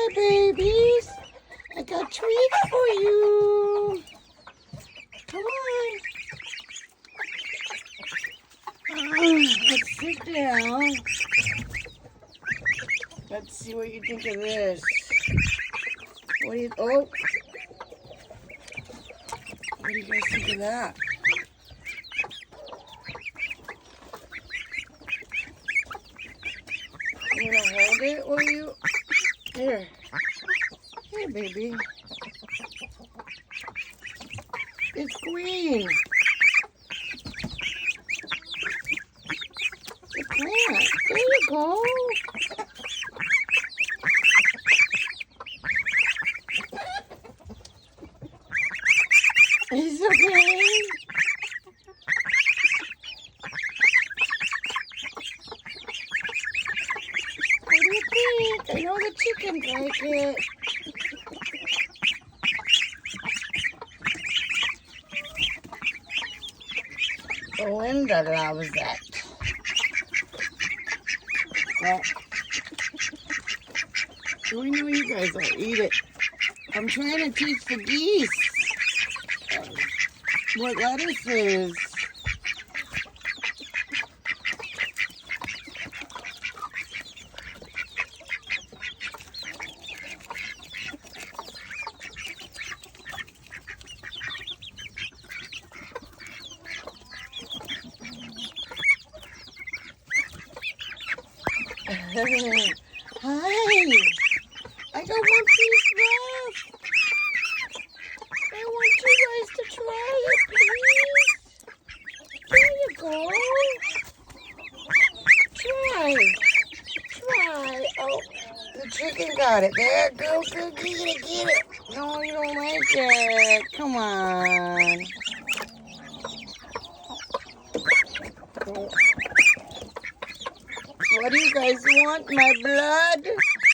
Hi, babies. I got treats for you. Come on. Let's sit down. Let's see what you think of this. What do you, oh. What do you guys think of that? You gonna hold it, will you? Here. Here, baby. It's green. The plant. There you go. It's okay. What do you think? I know the chickens like it. Linda loves that. Well, we know you guys will eat it. I'm trying to teach the geese what lettuce is. Hi! I got one piece left. I want you guys to try it, please. There you go. Try. Oh, the chicken got it. There, go, get it. No, you don't like it. Come on. What do you guys want? My blood?